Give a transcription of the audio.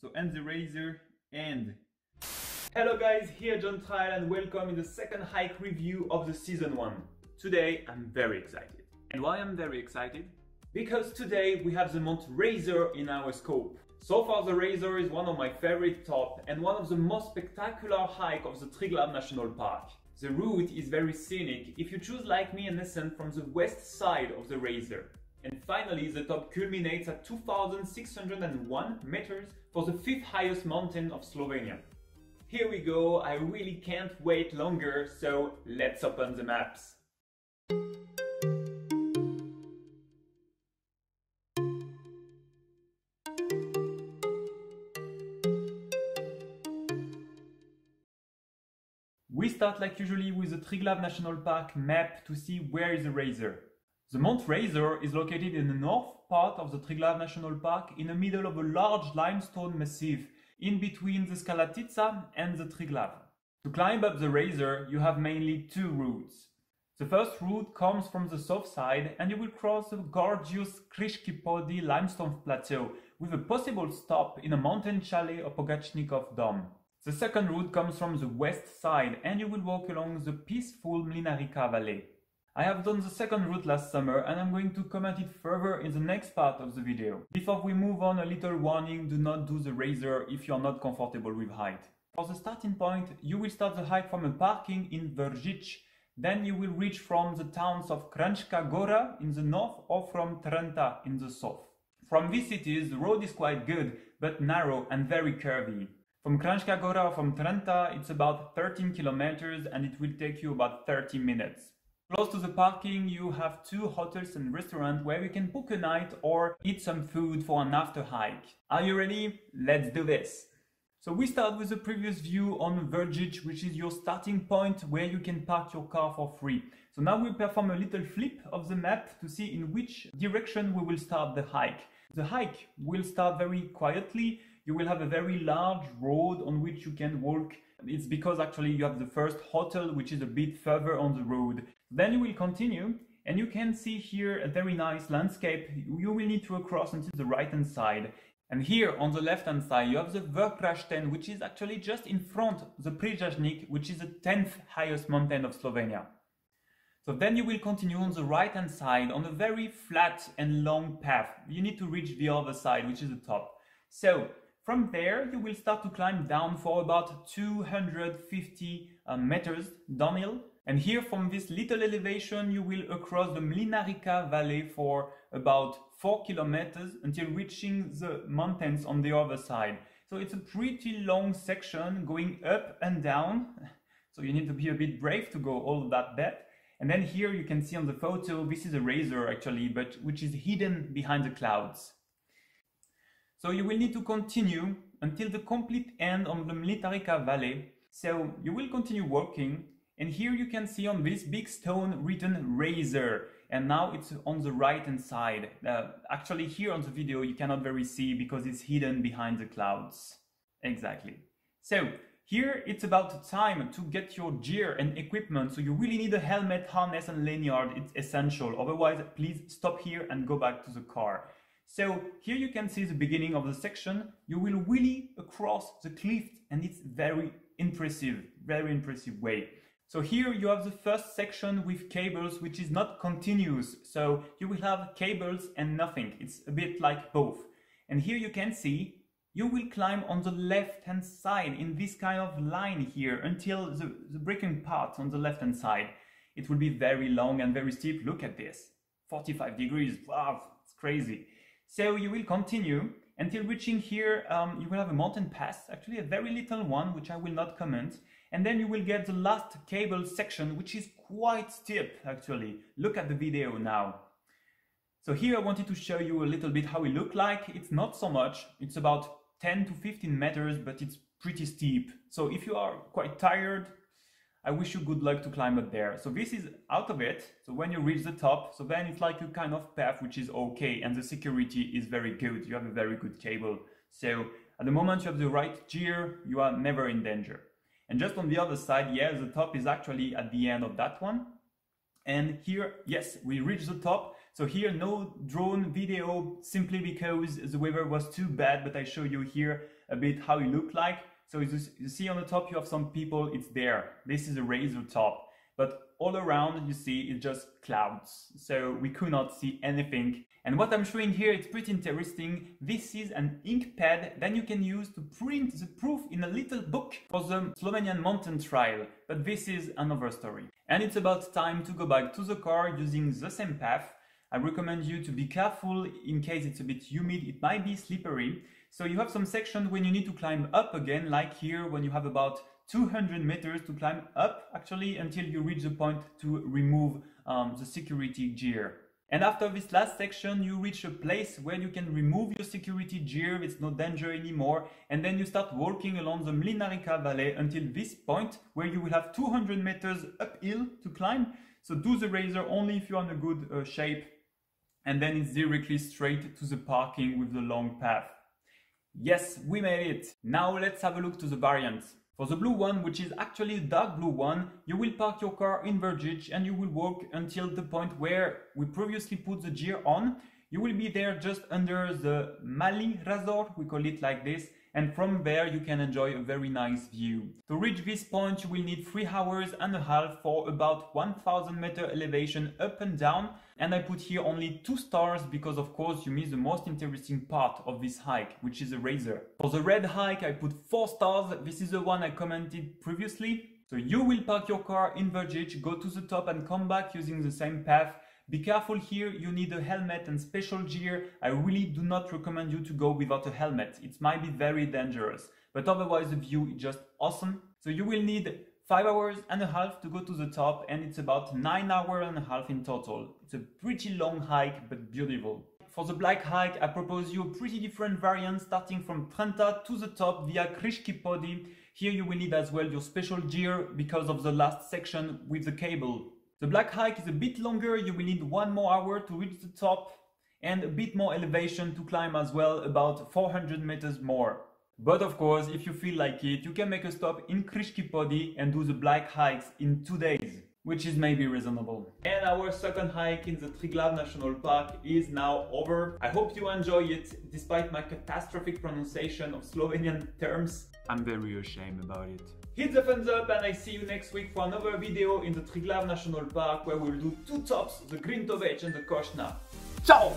So end the razor and... Hello guys, here John Trial and welcome in the second hike review of the season 1. Today I'm very excited. And why I'm very excited? Because today we have the Mount Razor in our scope. So far the Razor is one of my favorite top and one of the most spectacular hike of the Triglav National Park. The route is very scenic if you choose like me an ascent from the west side of the Razor. And finally the top culminates at 2,601 meters for the 5th highest mountain of Slovenia. Here we go, I really can't wait longer, so let's open the maps. We start like usually with the Triglav National Park map to see where is the Razor. The Mount Razor is located in the north part of the Triglav National Park in the middle of a large limestone massif in between the Skalatica and the Triglav. To climb up the Razor you have mainly two routes. The first route comes from the south side and you will cross the gorgeous Krishki Podi limestone plateau with a possible stop in a mountain chalet of Pogachnikov Dom. The second route comes from the west side and you will walk along the peaceful Mlinarica Valley. I have done the second route last summer and I'm going to comment it further in the next part of the video. Before we move on, a little warning, do not do the Razor if you are not comfortable with height. For the starting point, you will start the hike from a parking in Vršič, then you will reach from the towns of Kranjska Gora in the north or from Trenta in the south. From these cities, the road is quite good, but narrow and very curvy. From Kranjska Gora or from Trenta, it's about 13 kilometers and it will take you about 30 minutes. Close to the parking, you have two hotels and restaurants where you can book a night or eat some food for an after hike. Are you ready? Let's do this! So we start with the previous view on Vršič, which is your starting point where you can park your car for free. So now we'll perform a little flip of the map to see in which direction we will start the hike. The hike will start very quietly. You will have a very large road on which you can walk. It's because actually you have the first hotel which is a bit further on the road. Then you will continue and you can see here a very nice landscape. You will need to cross onto the right hand side. And here on the left hand side you have the Vrhrašten, which is actually just in front of the Prižažnik, which is the 10th highest mountain of Slovenia. So then you will continue on the right hand side on a very flat and long path. You need to reach the other side, which is the top. So from there you will start to climb down for about 250 meters downhill. And here from this little elevation you will across the Mlinarica Valley for about 4 kilometers until reaching the mountains on the other side. So it's a pretty long section going up and down. So you need to be a bit brave to go all that depth. And then here you can see on the photo, this is a Razor actually, but which is hidden behind the clouds. So you will need to continue until the complete end of the Mlinarica Valley. So you will continue walking. And here you can see on this big stone written Razor, and now it's on the right hand side. Actually here on the video you cannot very see because it's hidden behind the clouds. Exactly. So here it's about time to get your gear and equipment, so you really need a helmet, harness and lanyard, it's essential. Otherwise please stop here and go back to the car. So here you can see the beginning of the section. You will wheelie across the cliff and it's very impressive way. So here you have the first section with cables which is not continuous. So you will have cables and nothing. It's a bit like both. And here you can see you will climb on the left hand side in this kind of line here until the breaking part on the left hand side. It will be very long and very steep. Look at this. 45 degrees. Wow, it's crazy. So you will continue until reaching here. You will have a mountain pass, actually a very little one, which I will not comment. And then you will get the last cable section, which is quite steep actually. Look at the video now. So here I wanted to show you a little bit how it looked like. It's not so much, it's about 10 to 15 meters, but it's pretty steep. So if you are quite tired, I wish you good luck to climb up there. So this is out of it. So when you reach the top, so then it's like a kind of path which is okay and the security is very good. You have a very good cable. So at the moment you have the right gear, you are never in danger. And just on the other side, yeah, the top is actually at the end of that one. And here, yes, we reach the top. So here no drone video simply because the weather was too bad, but I show you here a bit how it looked like. So you see on the top you have some people, it's there. This is a razor top. But all around you see it's just clouds. So we could not see anything. And what I'm showing here, it's pretty interesting. This is an ink pad that you can use to print the proof in a little book for the Slovenian mountain trail. But this is another story. And it's about time to go back to the car using the same path. I recommend you to be careful in case it's a bit humid, it might be slippery. So you have some sections when you need to climb up again, like here when you have about 200 meters to climb up actually until you reach the point to remove the security gear. And after this last section you reach a place where you can remove your security gear, it's no danger anymore, and then you start walking along the Mlinarica Valley until this point where you will have 200 meters uphill to climb. So do the razor only if you're in a good shape, and then it's directly straight to the parking with the long path. Yes, we made it! Now let's have a look to the variants. For the blue one, which is actually a dark blue one, you will park your car in Vergic and you will walk until the point where we previously put the gear on. You will be there just under the Mali Razor, we call it like this, and from there you can enjoy a very nice view. To reach this point you will need 3 hours and a half for about 1000 meter elevation up and down, and I put here only 2 stars because of course you miss the most interesting part of this hike, which is a razor. For the red hike I put 4 stars, this is the one I commented previously. So you will park your car in Vergic, go to the top and come back using the same path. Be careful here, you need a helmet and special gear. I really do not recommend you to go without a helmet. It might be very dangerous, but otherwise the view is just awesome. So you will need 5 hours and a half to go to the top, and it's about 9 hours and a half in total. It's a pretty long hike, but beautiful. For the black hike, I propose you a pretty different variant starting from Trenta to the top via Kriški Podi. Here you will need as well your special gear because of the last section with the cable. The black hike is a bit longer, you will need 1 more hour to reach the top and a bit more elevation to climb as well, about 400 meters more. But of course, if you feel like it, you can make a stop in Kriški Podi and do the black hikes in 2 days, which is maybe reasonable. And our second hike in the Triglav National Park is now over. I hope you enjoy it, despite my catastrophic pronunciation of Slovenian terms. I'm very ashamed about it. Hit the thumbs up and I see you next week for another video in the Triglav National Park where we'll do 2 tops, the Grintovec and the Košna. Ciao!